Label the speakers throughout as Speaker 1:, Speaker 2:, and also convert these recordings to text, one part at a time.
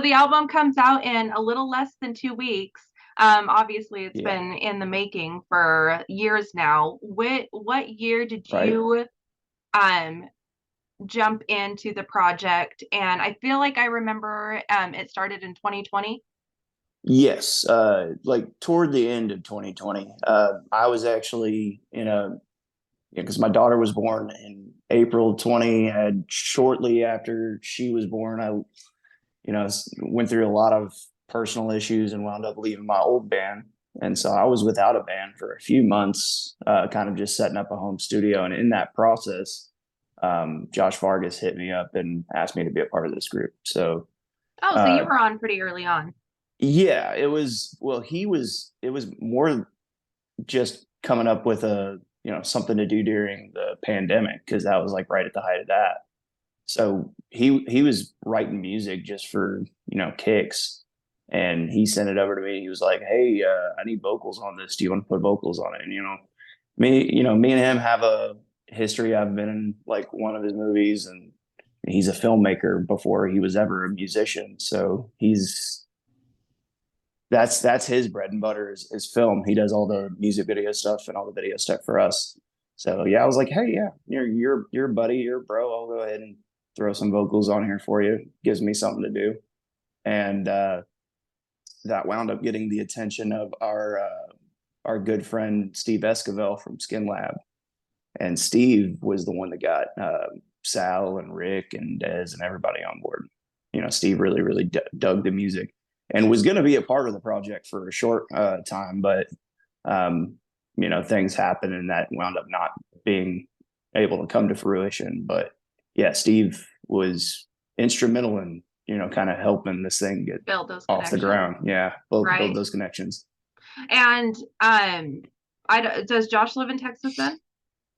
Speaker 1: The album comes out in a little less than 2 weeks. Obviously, it's
Speaker 2: Yeah,
Speaker 1: been in the making for years now. What year did
Speaker 2: right.
Speaker 1: you um jump into the project? And I feel like I remember it started in 2020.
Speaker 2: Yes, like toward the end of 2020, I was actually in a because my daughter was born in April 20, and shortly after she was born, went through a lot of personal issues and wound up leaving my old band. And so I was without a band for a few months, kind of just setting up a home studio. And in that process, Josh Vargas hit me up and asked me to be a part of this group. So,
Speaker 1: Oh, so you
Speaker 2: uh,
Speaker 1: were on pretty early on.
Speaker 2: yeah, it was more just coming up with something to do during the pandemic because that was like right at the height of that. So he was writing music just for, kicks. And he sent it over to me. He was like, "Hey, I need vocals on this. Do you want to put vocals on it?" And me and him have a history. I've been in like one of his movies, and he's a filmmaker before he was ever a musician. So that's his bread and butter is film. He does all the music video stuff and all the video stuff for us. So yeah, I was like, "Hey, yeah, you're a buddy, you're a bro. I'll go ahead and throw some vocals on here for you. Gives me something to do." And that wound up getting the attention of our good friend Steve Esquivel from Skin Lab. And Steve was the one that got Sal and Rick and Dez and everybody on board. Steve really dug the music and was going to be a part of the project for a short time, but um, things happened and that wound up not being able to come to fruition. But yeah, Steve was instrumental in kind of helping this thing get
Speaker 1: Build those
Speaker 2: off the
Speaker 1: connections,
Speaker 2: ground. Yeah, build
Speaker 1: right?
Speaker 2: those connections.
Speaker 1: And does Josh live in Texas then?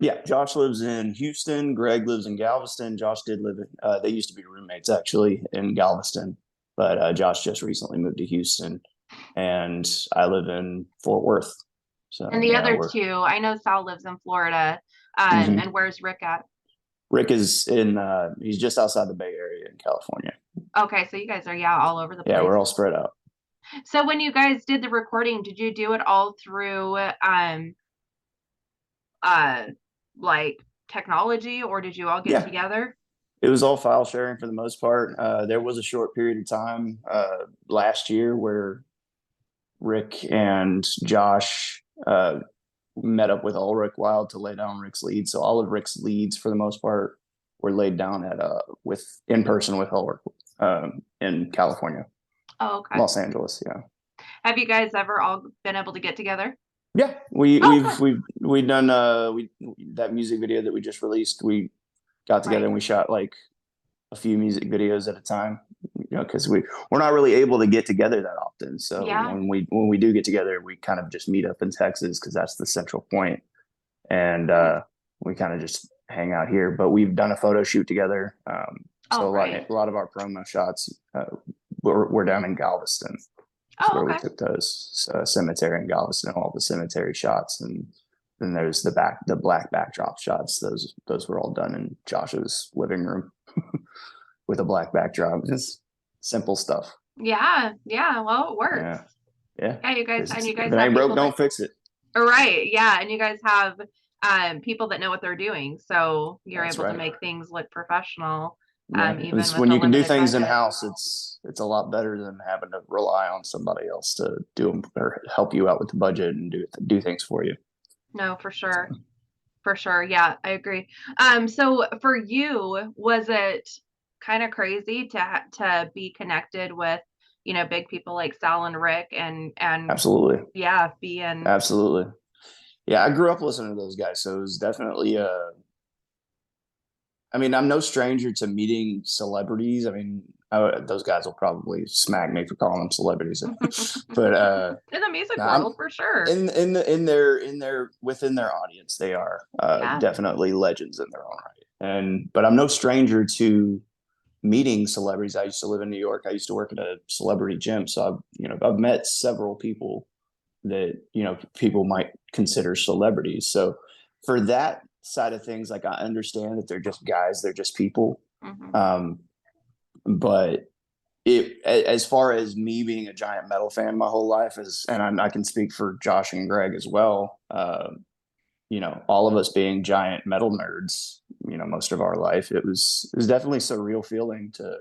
Speaker 2: Yeah, Josh lives in Houston. Greg lives in Galveston. Josh did live in, they used to be roommates actually in Galveston, but Josh just recently moved to Houston, and I live in Fort Worth.
Speaker 1: And
Speaker 2: So
Speaker 1: the
Speaker 2: yeah,
Speaker 1: other two, I know Sal lives in Florida.
Speaker 2: mhm.
Speaker 1: And where's Rick at?
Speaker 2: Rick is he's just outside the Bay Area in California.
Speaker 1: Okay, so you guys are, yeah, all over the
Speaker 2: Yeah, we're
Speaker 1: place.
Speaker 2: all spread out.
Speaker 1: So when you guys did the recording, did you do it all through uh like technology, or did you all get
Speaker 2: Yeah,
Speaker 1: together?
Speaker 2: it was all file sharing for the most part. There was a short period of time last year where Rick and Josh met up with Ulrich Wild to lay down Rick's leads. So all of Rick's leads, for the most part, were laid down at with in person with Ulrich in California,
Speaker 1: Oh, okay.
Speaker 2: Los Angeles. Yeah,
Speaker 1: Have you guys ever all been able to get together?
Speaker 2: yeah. We
Speaker 1: Oh,
Speaker 2: we've
Speaker 1: fun.
Speaker 2: we've done we that music video that we just released. We got together
Speaker 1: Right.
Speaker 2: and we shot like a few music videos at a time, because we're not really able to get together that often. So
Speaker 1: Yeah.
Speaker 2: when we do get together, we kind of just meet up in Texas because that's the central point, and
Speaker 1: Nice.
Speaker 2: we kind of just hang out here. But we've done a photo shoot together,
Speaker 1: Oh,
Speaker 2: so
Speaker 1: great.
Speaker 2: a lot of our promo shots we're down in Galveston. That's
Speaker 1: Oh,
Speaker 2: where we
Speaker 1: okay.
Speaker 2: took those cemetery in Galveston, all the cemetery shots, and then there's the black backdrop shots. Those were all done in Josh's living room with a black backdrop. Just simple stuff.
Speaker 1: Yeah, yeah. Well, it works.
Speaker 2: Yeah, yeah.
Speaker 1: Yeah, you guys, and
Speaker 2: Because
Speaker 1: you
Speaker 2: if
Speaker 1: guys
Speaker 2: it
Speaker 1: have
Speaker 2: ain't broke,
Speaker 1: people that,
Speaker 2: don't fix it.
Speaker 1: right, yeah, and you guys have people that know what they're doing, so you're
Speaker 2: That's
Speaker 1: able to
Speaker 2: right.
Speaker 1: make things look professional,
Speaker 2: Yeah,
Speaker 1: even
Speaker 2: it's
Speaker 1: with
Speaker 2: when
Speaker 1: a
Speaker 2: you can do
Speaker 1: limited
Speaker 2: things in
Speaker 1: budget.
Speaker 2: house. It's a lot better than having to rely on somebody else to do them or help you out with the budget and do things for you.
Speaker 1: No, for
Speaker 2: So,
Speaker 1: sure. For sure. Yeah, I agree. So for you, was it kind of crazy to be connected with, big people like Sal and Rick and
Speaker 2: absolutely,
Speaker 1: yeah, being
Speaker 2: absolutely. Yeah, I grew up listening to those guys, so it was definitely I mean, I'm no stranger to meeting celebrities. I mean, those guys will probably smack me for calling them celebrities,
Speaker 1: in
Speaker 2: but
Speaker 1: the music
Speaker 2: I'm
Speaker 1: world for sure.
Speaker 2: in their within their audience, they are
Speaker 1: Yeah.
Speaker 2: definitely legends in their own right. But I'm no stranger to meeting celebrities. I used to live in New York. I used to work at a celebrity gym, so I've met several people that people might consider celebrities. So for that side of things, like I understand that they're just guys, they're just people.
Speaker 1: Hmm.
Speaker 2: Um, but as far as me being a giant metal fan my whole life is, and I can speak for Josh and Greg as well. All of us being giant metal nerds, most of our life, it was definitely a surreal feeling to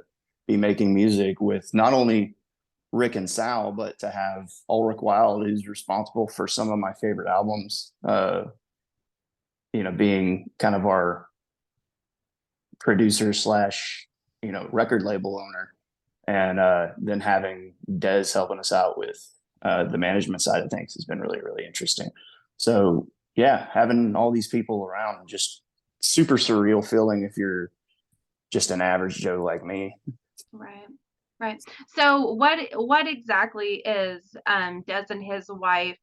Speaker 2: be making music with not only Rick and Sal, but to have Ulrich Wilde, who's responsible for some of my favorite albums, being kind of our producer slash, record label owner. And then having Des helping us out with the management side of things has been really, really interesting. So yeah, having all these people around, just super surreal feeling if you're just an average Joe like me.
Speaker 1: Right. Right. So what exactly is Des and his wife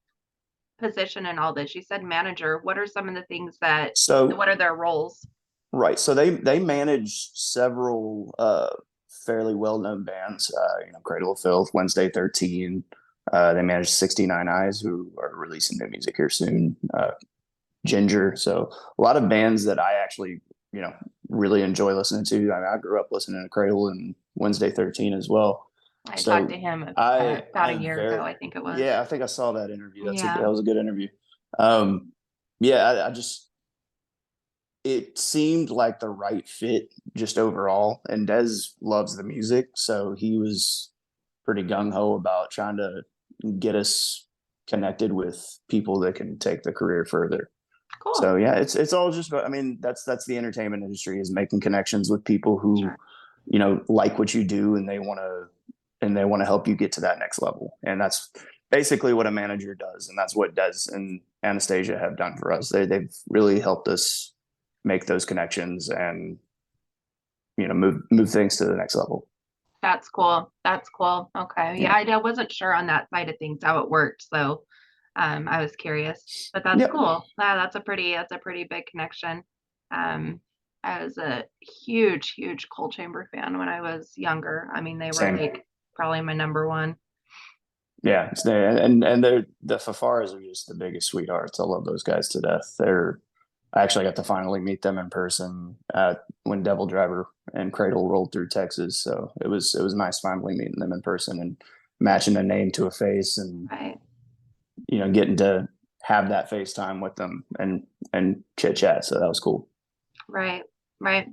Speaker 1: position in all this? You said manager. What are some of the things that
Speaker 2: So
Speaker 1: what are their roles?
Speaker 2: right, so they manage several fairly well known bands. Cradle of Filth, Wednesday 13. They manage 69 Eyes, who are releasing new music here soon. Ginger. So a lot of bands that I actually, really enjoy listening to. I mean, I grew up listening to Cradle and Wednesday 13 as well.
Speaker 1: I talked to
Speaker 2: So
Speaker 1: him about a
Speaker 2: I
Speaker 1: year ago,
Speaker 2: very,
Speaker 1: I think it was.
Speaker 2: yeah, I think I saw that interview.
Speaker 1: Yeah.
Speaker 2: That was a good interview. Yeah, I just, it seemed like the right fit just overall. And Des loves the music, so he was pretty gung ho about trying to get us connected with people that can take the career further.
Speaker 1: Cool.
Speaker 2: So yeah, it's all just about, I mean, that's the entertainment industry, is making connections with people who,
Speaker 1: Sure.
Speaker 2: like what you do, and they want to help you get to that next level. And that's basically what a manager does. And that's what Des and Anastasia have done for us. They've really helped us make those connections and, move things to the next level.
Speaker 1: That's cool. That's cool. Okay. Yeah,
Speaker 2: Yeah.
Speaker 1: I wasn't sure on that side of things how it worked, so I was curious. But that's
Speaker 2: Yep.
Speaker 1: cool. That's a pretty big connection. Um, I was a huge, huge Coal Chamber fan when I was younger. I mean, they were
Speaker 2: Same.
Speaker 1: like probably my number one.
Speaker 2: Yeah, it's there, and they're the Fafaras are just the biggest sweethearts. I love those guys to death. I actually got to finally meet them in person when Devil Driver and Cradle rolled through Texas. So it was nice finally meeting them in person and matching a name to a face, and
Speaker 1: Right.
Speaker 2: getting to have that FaceTime with them and chit chat. So that was cool.
Speaker 1: Right. Right.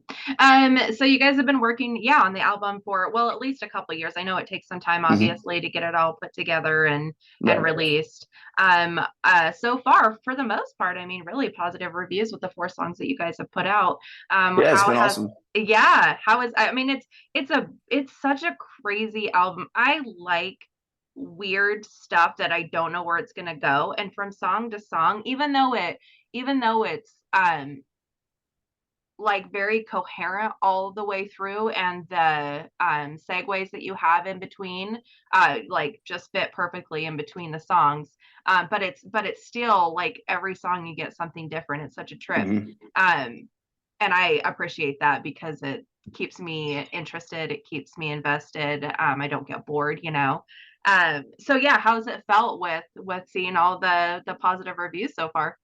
Speaker 1: So you guys have been working, yeah, on the album for, well, at least a couple of years. I know it takes some time,
Speaker 2: Hmm.
Speaker 1: obviously, to get it all put together and
Speaker 2: Right.
Speaker 1: released. So far, for the most part, I mean, really positive reviews with the 4 songs that you guys have put out.
Speaker 2: Yeah, it's
Speaker 1: How
Speaker 2: been
Speaker 1: has,
Speaker 2: awesome.
Speaker 1: yeah, how is, I mean, it's such a crazy album. I like weird stuff that I don't know where it's gonna go. And from song to song, even though it's like very coherent all the way through, and the segues that you have in between like just fit perfectly in between the songs. But it's still like every song you get something different. It's such a trip.
Speaker 2: Hmm.
Speaker 1: um and I appreciate that because it keeps me interested, it keeps me invested. I don't get bored. So yeah, how's it felt with seeing all the positive reviews so far?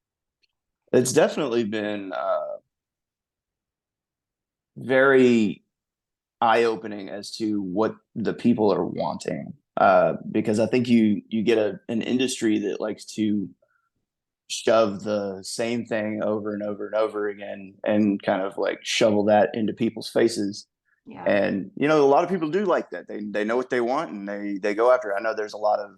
Speaker 2: It's definitely been very eye-opening as to what the people are wanting. Because I think you get an industry that likes to shove the same thing over and over and over again and kind of like shovel that into people's faces.
Speaker 1: Yeah.
Speaker 2: And a lot of people do like that. They know what they want, and they go after it. I know there's a lot of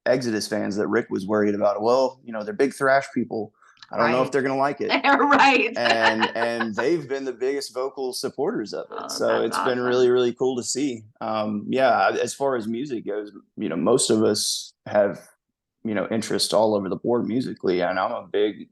Speaker 2: Exodus fans that Rick was worried about. Well, they're big thrash people. I don't know if
Speaker 1: Right.
Speaker 2: they're going to like it.
Speaker 1: Right.
Speaker 2: And they've been the biggest vocal supporters of it.
Speaker 1: Oh,
Speaker 2: So
Speaker 1: that's
Speaker 2: it's been really,
Speaker 1: awesome.
Speaker 2: really cool to see. Yeah, as far as music goes, most of us have, interest all over the board musically, and I'm a big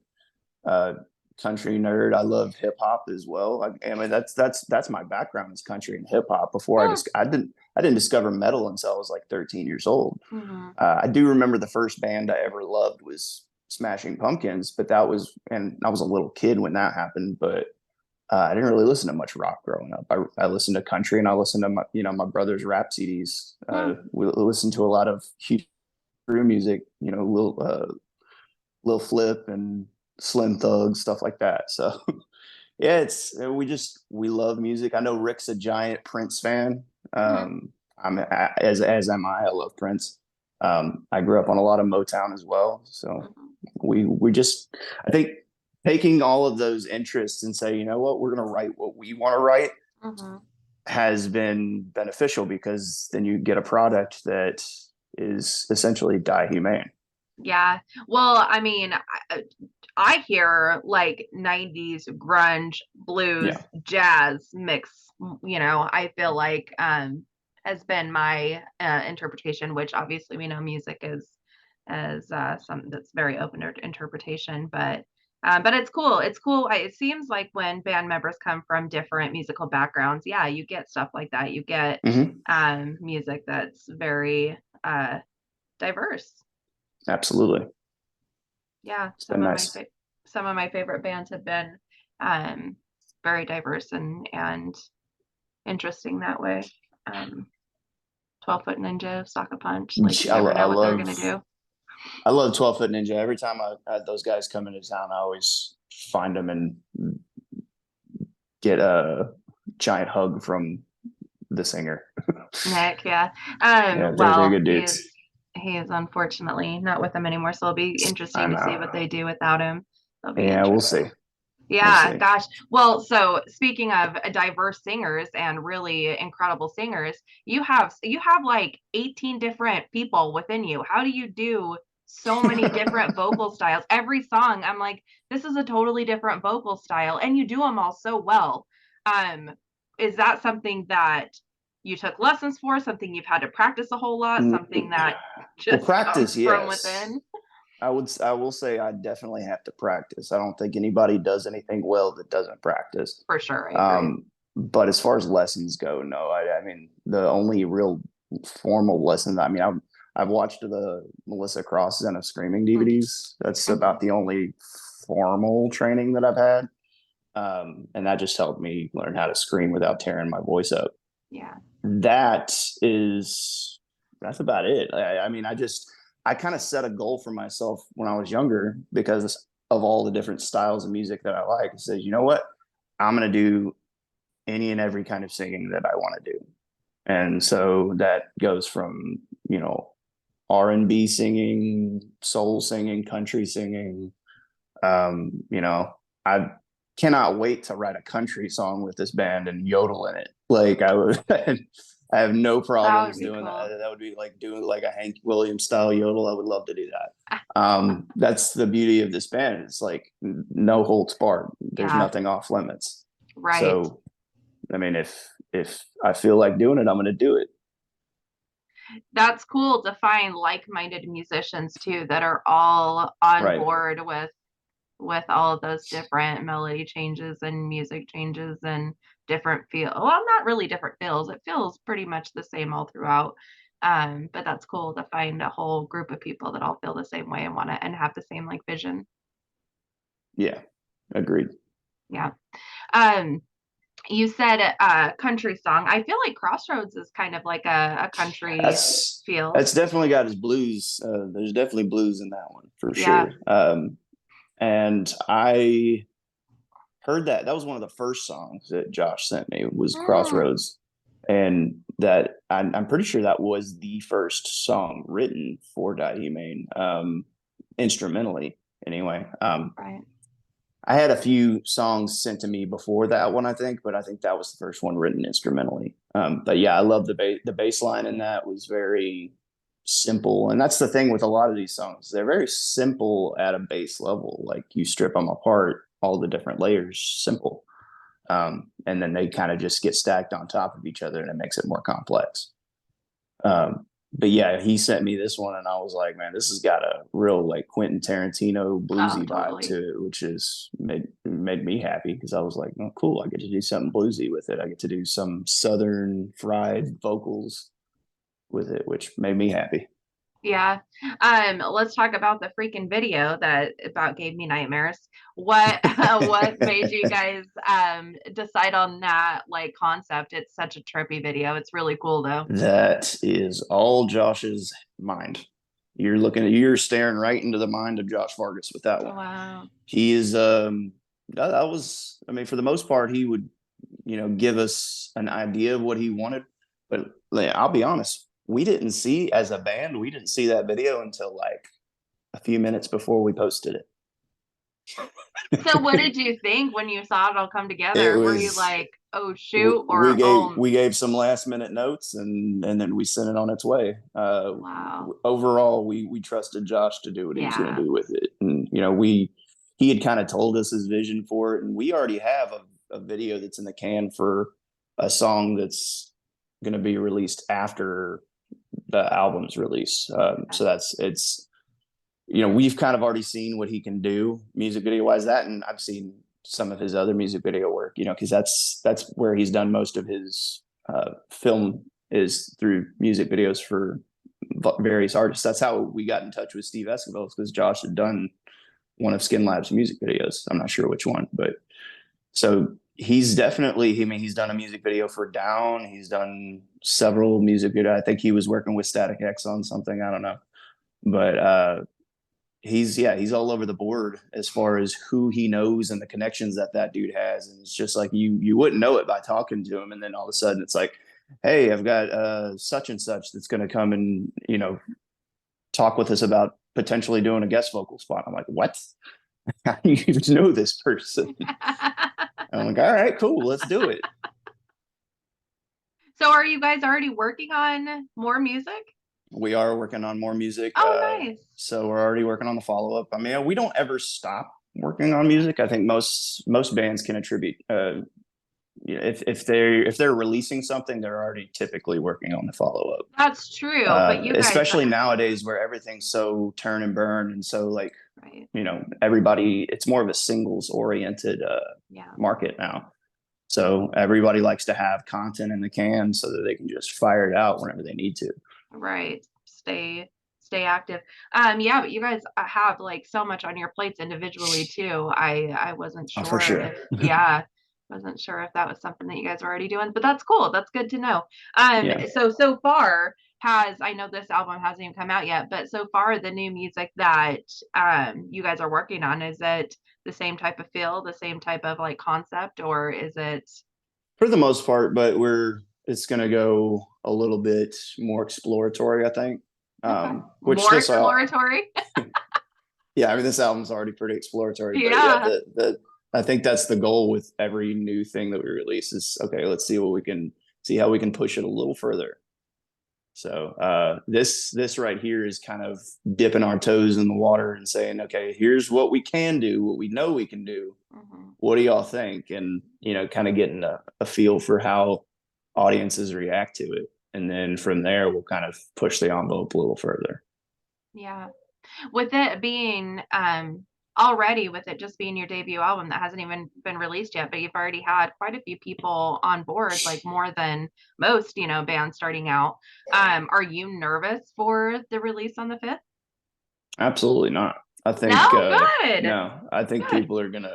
Speaker 2: uh, country nerd. I love hip hop as well. I mean, that's my background is country and hip hop. Before
Speaker 1: Hmm.
Speaker 2: I didn't discover metal until I was like 13 years old.
Speaker 1: Mhm.
Speaker 2: I do remember the first band I ever loved was Smashing Pumpkins, but and I was a little kid when that happened. But I didn't really listen to much rock growing up. I listened to country, and I listened to my brother's rap CDs.
Speaker 1: Hmm.
Speaker 2: We listened to a lot of Hugh music, Lil Flip and Slim Thug, stuff like that. So yeah, we love music. I know Rick's a giant Prince fan.
Speaker 1: Hmm.
Speaker 2: as am I. I love Prince. I grew up on a lot of Motown as well, so
Speaker 1: Mhm.
Speaker 2: we just I think taking all of those interests and say, you know what, we're going to write what we want to write
Speaker 1: Mhm.
Speaker 2: has been beneficial because then you get a product that is essentially die humane.
Speaker 1: Yeah. Well, I mean, I hear like 90s grunge,
Speaker 2: Yeah.
Speaker 1: blues, jazz mix, I feel like has been my interpretation, which obviously we know music is as something that's very open to interpretation, but it's cool. It's cool. It seems like when band members come from different musical backgrounds, yeah, you get stuff like that. You get
Speaker 2: Hmm.
Speaker 1: music that's very diverse.
Speaker 2: Absolutely.
Speaker 1: Yeah,
Speaker 2: It's been nice.
Speaker 1: some of my favorite bands have been um, very diverse and interesting that way. Um, 12 Foot Ninja, Sock a Punch, like you
Speaker 2: I,
Speaker 1: never
Speaker 2: I
Speaker 1: know what they're
Speaker 2: love
Speaker 1: gonna do.
Speaker 2: I love 12 Foot Ninja. Every time I had those guys come into town, I always find them and get a giant hug from the singer.
Speaker 1: Nick, yeah.
Speaker 2: Yeah, they're
Speaker 1: Well,
Speaker 2: good dudes.
Speaker 1: he is unfortunately not with them anymore, so it'll be
Speaker 2: I
Speaker 1: interesting to see
Speaker 2: know.
Speaker 1: what they do without him. It'll be
Speaker 2: Yeah, we'll see.
Speaker 1: interesting.
Speaker 2: We'll
Speaker 1: Yeah,
Speaker 2: see.
Speaker 1: gosh. Well, so speaking of diverse singers and really incredible singers, you have like 18 different people within you. How do you do so many different vocal styles? Every song, I'm like, this is a totally different vocal style, and you do them all so well. Um, is that something that you took lessons for, something you've had to practice a whole lot,
Speaker 2: Mm,
Speaker 1: something that
Speaker 2: well,
Speaker 1: just
Speaker 2: practice,
Speaker 1: comes from
Speaker 2: yes.
Speaker 1: within?
Speaker 2: I will say I definitely have to practice. I don't think anybody does anything well that doesn't practice.
Speaker 1: For sure, I agree.
Speaker 2: But as far as lessons go, no. I mean, the only real formal lesson. I mean, I've watched the Melissa Cross Zen of Screaming DVDs. That's
Speaker 1: Mhm.
Speaker 2: about the only formal training that I've had, and that just helped me learn how to scream without tearing my voice up.
Speaker 1: Yeah.
Speaker 2: That is that's about it. I mean, I kind of set a goal for myself when I was younger because of all the different styles of music that I like. It says, you know what, I'm gonna do any and every kind of singing that I want to do. And so that goes from, you know, R&B singing, soul singing, country singing. You know, I cannot wait to write a country song with this band and yodel in it. Like I would, I have no
Speaker 1: That would
Speaker 2: problems
Speaker 1: be
Speaker 2: doing
Speaker 1: cool.
Speaker 2: that. That would be like doing like a Hank Williams style yodel. I would love to do that. That's the beauty of this band. It's like no holds barred. There's
Speaker 1: Yeah,
Speaker 2: nothing off limits.
Speaker 1: right.
Speaker 2: So I mean, if I feel like doing it, I'm going to do it.
Speaker 1: That's cool to find like-minded musicians too that are all on
Speaker 2: Right.
Speaker 1: board with all of those different melody changes and music changes and different feel. Well, not really different feels. It feels pretty much the same all throughout. But that's cool to find a whole group of people that all feel the same way and want to and have the same like vision.
Speaker 2: Yeah. Agreed.
Speaker 1: Yeah. Um, you said country song. I feel like Crossroads is kind of like a country
Speaker 2: That's
Speaker 1: feel.
Speaker 2: that's definitely got his blues. There's definitely blues in that one for
Speaker 1: Yeah.
Speaker 2: sure. And I heard that was one of the first songs that Josh sent me was
Speaker 1: Mm,
Speaker 2: Crossroads, and that I'm pretty sure that was the first song written for DieHumane, instrumentally anyway.
Speaker 1: right.
Speaker 2: I had a few songs sent to me before that one, I think, but I think that was the first one written instrumentally. But yeah, I love the bass line in that was very simple, and that's the thing with a lot of these songs. They're very simple at a base level. Like you strip them apart, all the different layers, simple, and then they kind of just get stacked on top of each other, and it makes it more complex. Um, but yeah, he sent me this one, and I was like, man, this has got a real like Quentin Tarantino
Speaker 1: Oh,
Speaker 2: bluesy vibe
Speaker 1: totally.
Speaker 2: to it, which is made me happy because I was like, oh, cool, I get to do something bluesy with it. I get to do some southern fried vocals with it, which made me happy.
Speaker 1: Yeah. Let's talk about the freaking video that about gave me nightmares. What what made you guys decide on that like concept? It's such a trippy video. It's really cool though.
Speaker 2: That is all Josh's mind. You're staring right into the mind of Josh Vargas with that one.
Speaker 1: Wow.
Speaker 2: He is that was, I mean, for the most part he would, you know, give us an idea of what he wanted, but I'll be honest, we didn't see as a band, we didn't see that video until like a few minutes before we posted
Speaker 1: So what
Speaker 2: it.
Speaker 1: did you think when you saw it all come
Speaker 2: It
Speaker 1: together? Were you
Speaker 2: was
Speaker 1: like, oh shoot,
Speaker 2: we
Speaker 1: or oh
Speaker 2: gave some last minute notes, and then we sent it on its way.
Speaker 1: wow.
Speaker 2: Overall, we trusted Josh to do what he was going to
Speaker 1: Yeah.
Speaker 2: do with it, and you know he had kind of told us his vision for it, and we already have a video that's in the can for a song that's going to be released after the album's release. So that's it's we've kind of already seen what he can do music video wise. That, and I've seen some of his other music video work. Because that's where he's done most of his film is through music videos for various artists. That's how we got in touch with Steve Esquivel, because Josh had done one of Skin Lab's music videos. I'm not sure which one, but so he's definitely. I mean, he's done a music video for Down. He's done several music videos. I think he was working with Static X on something. I don't know, but he's all over the board as far as who he knows and the connections that dude has. And it's just like you wouldn't know it by talking to him, and then all of a sudden it's like, hey, I've got such and such that's going to come and talk with us about potentially doing a guest vocal spot. I'm like, what? How do you even know this person? I'm like, all right, cool, let's do it.
Speaker 1: So are you guys already working on more music?
Speaker 2: We are working on more music.
Speaker 1: Oh, nice.
Speaker 2: So we're already working on the follow up. I mean, we don't ever stop working on music. I think most bands can attribute. If they're releasing something, they're already typically working on the follow up.
Speaker 1: That's true, but you guys
Speaker 2: Especially nowadays where everything's so turn and burn, and so like
Speaker 1: right.
Speaker 2: Everybody, it's more of a singles oriented
Speaker 1: Yeah.
Speaker 2: market now. So everybody likes to have content in the can so that they can just fire it out whenever they need to.
Speaker 1: Right. Stay active. Yeah, but you guys have like so much on your plates individually too. I wasn't
Speaker 2: Oh, for
Speaker 1: sure
Speaker 2: sure.
Speaker 1: if yeah, wasn't sure if that was something that you guys were already doing, but that's cool. That's good to know.
Speaker 2: Yeah.
Speaker 1: So far I know this album hasn't even come out yet, but so far the new music that you guys are working on, is it the same type of feel, the same type of like concept, or is it
Speaker 2: For the most part, but it's going to go a little bit more exploratory, I think.
Speaker 1: okay.
Speaker 2: Which
Speaker 1: More exploratory?
Speaker 2: yeah, I mean, this album's already pretty exploratory, but yeah,
Speaker 1: Yeah.
Speaker 2: the I think that's the goal with every new thing that we release is, okay, let's see how we can push it a little further. So this right here is kind of dipping our toes in the water and saying, okay, here's what we can do, what we know we can do.
Speaker 1: Mm-hmm.
Speaker 2: What do y'all think? And kind of getting a feel for how audiences react to it, and then from there we'll kind of push the envelope a little further.
Speaker 1: Yeah. With it being already, with it just being your debut album that hasn't even been released yet, but you've already had quite a few people on board, like more than most, bands starting out. Are you nervous for the release on the 5th?
Speaker 2: Absolutely not. I think
Speaker 1: No, good.
Speaker 2: no, I think
Speaker 1: Good.
Speaker 2: people are gonna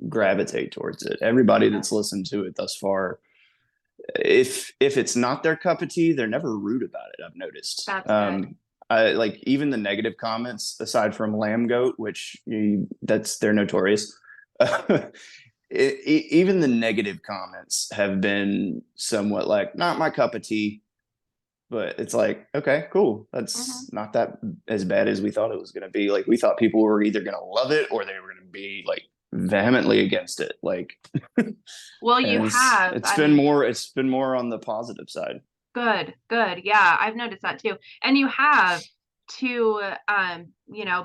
Speaker 2: gravitate towards it. Everybody
Speaker 1: Okay.
Speaker 2: that's listened to it thus far, if it's not their cup of tea, they're never rude about it. I've noticed.
Speaker 1: That's good.
Speaker 2: I like even the negative comments, aside from Lamb Goat, which they're notorious. Even the negative comments have been somewhat like, not my cup of tea, but it's like, okay, cool.
Speaker 1: Mm-hmm.
Speaker 2: That's not that as bad as we thought it was going to be. Like, we thought people were either going to love it or they were going to be like vehemently against it. Like,
Speaker 1: Well, you
Speaker 2: and
Speaker 1: have,
Speaker 2: it's
Speaker 1: I
Speaker 2: been
Speaker 1: mean,
Speaker 2: more on the positive side.
Speaker 1: good, good. Yeah, I've noticed that too. And you have two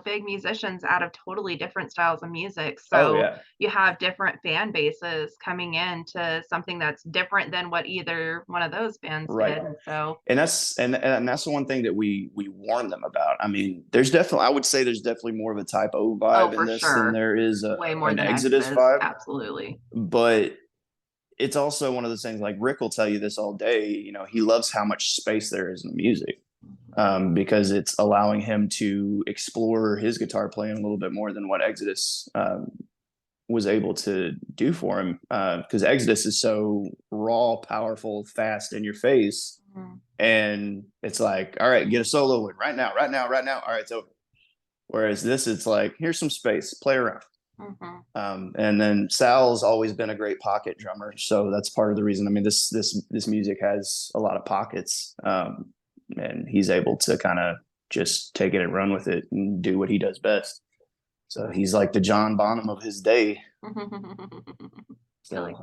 Speaker 1: big musicians out of totally different styles of music.
Speaker 2: Oh
Speaker 1: So
Speaker 2: yeah,
Speaker 1: you have different fan bases coming into something that's different than what either one of those bands
Speaker 2: right.
Speaker 1: did. And so
Speaker 2: And that's the one thing that we warn them about. I mean, I would say there's definitely more of a Type O
Speaker 1: oh,
Speaker 2: vibe in
Speaker 1: for
Speaker 2: this than
Speaker 1: sure.
Speaker 2: there is
Speaker 1: Way more
Speaker 2: an
Speaker 1: than
Speaker 2: Exodus
Speaker 1: Exodus.
Speaker 2: vibe.
Speaker 1: Absolutely.
Speaker 2: But it's also one of those things, like Rick will tell you this all day. He loves how much space there is in music, because it's allowing him to explore his guitar playing a little bit more than what Exodus was able to do for him. Because Exodus is so raw, powerful, fast, in your face,
Speaker 1: Mm-hmm.
Speaker 2: and it's like, all right, get a solo in right now, right now, right now. All right, it's over. Whereas this, it's like, here's some space, play around.
Speaker 1: Mhm.
Speaker 2: And then Sal's always been a great pocket drummer, so that's part of the reason. I mean, this music has a lot of pockets, and he's able to kind of just take it and run with it and do what he does best. So he's like the John Bonham of his day.
Speaker 1: I
Speaker 2: So
Speaker 1: like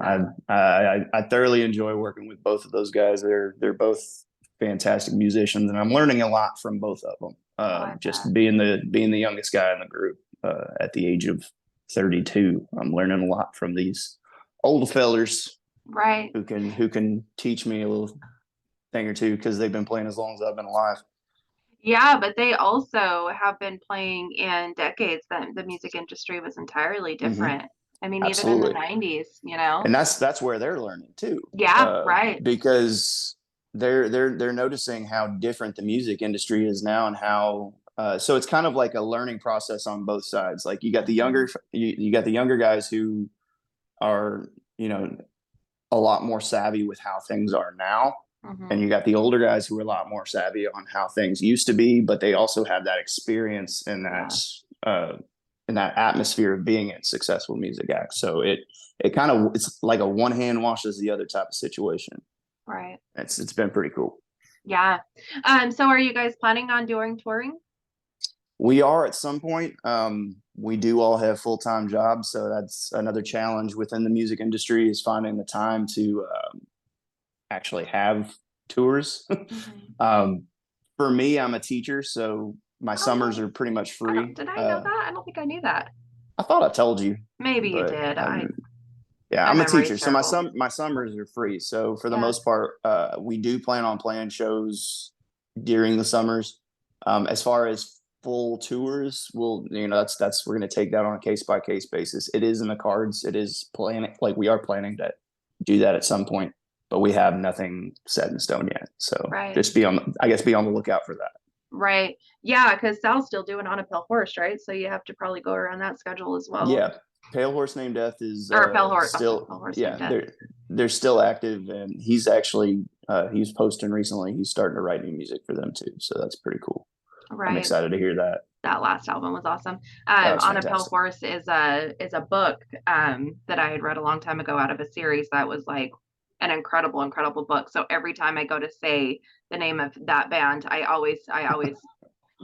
Speaker 1: that.
Speaker 2: I thoroughly enjoy working with both of those guys. They're both fantastic musicians, and I'm learning a lot from both of them.
Speaker 1: Oh, I bet.
Speaker 2: Just being the youngest guy in the group at the age of 32, I'm learning a lot from these old fellers
Speaker 1: Right.
Speaker 2: who can teach me a little thing or two because they've been playing as long as I've been alive.
Speaker 1: Yeah, but they also have been playing in decades that the music industry was entirely
Speaker 2: Hmm.
Speaker 1: different. I mean, even in the
Speaker 2: Absolutely.
Speaker 1: 90s, you know?
Speaker 2: And that's where they're learning too,
Speaker 1: Yeah, right.
Speaker 2: because they're noticing how different the music industry is now and how so it's kind of like a learning process on both sides. Like
Speaker 1: Mhm.
Speaker 2: you got the younger guys who are, you know, a lot more savvy with how things are now, and
Speaker 1: Mhm.
Speaker 2: you got the older guys who are a lot more savvy on how things used to be, but they also have that experience
Speaker 1: Yeah,
Speaker 2: in that atmosphere of being in successful music acts. So it kind of it's like a one hand washes the other type of situation.
Speaker 1: right.
Speaker 2: It's been pretty cool.
Speaker 1: Yeah. So are you guys planning on doing touring?
Speaker 2: We are at some point. We do all have full time jobs, so that's another challenge within the music industry is finding the time to actually have tours.
Speaker 1: Mhm.
Speaker 2: um, for me, I'm a teacher, so my
Speaker 1: Oh,
Speaker 2: summers are
Speaker 1: nice.
Speaker 2: pretty much
Speaker 1: I don't,
Speaker 2: free.
Speaker 1: did I know that? I don't think I knew that.
Speaker 2: I thought I told you,
Speaker 1: Maybe you
Speaker 2: but
Speaker 1: did.
Speaker 2: yeah,
Speaker 1: My
Speaker 2: I'm a
Speaker 1: memory is
Speaker 2: teacher, so
Speaker 1: terrible.
Speaker 2: my summers are free. So for the
Speaker 1: Yeah.
Speaker 2: most part, we do plan on playing shows during the summers. As far as full tours, that's we're going to take that on a case by case basis. It is in the cards. It is planning, like we are planning to do that at some point, but we have nothing set in stone yet. So
Speaker 1: Right.
Speaker 2: just be on the lookout for that.
Speaker 1: Right. Yeah, because Sal's still doing On a Pale Horse, right? So you have to probably go around that schedule as well.
Speaker 2: Yeah, Pale Horse Named Death is
Speaker 1: Or Pale Horse,
Speaker 2: still
Speaker 1: Pale Horse named
Speaker 2: yeah
Speaker 1: Death.
Speaker 2: they're still active, and he's actually he's posting recently. He's starting to write new music for them too, so that's pretty cool. I'm
Speaker 1: Right.
Speaker 2: excited to hear that.
Speaker 1: That last album was awesome.
Speaker 2: That was
Speaker 1: On a Pale
Speaker 2: fantastic.
Speaker 1: Horse is a book that I had read a long time ago out of a series that was like an incredible, incredible book. So every time I go to say the name of that band, I always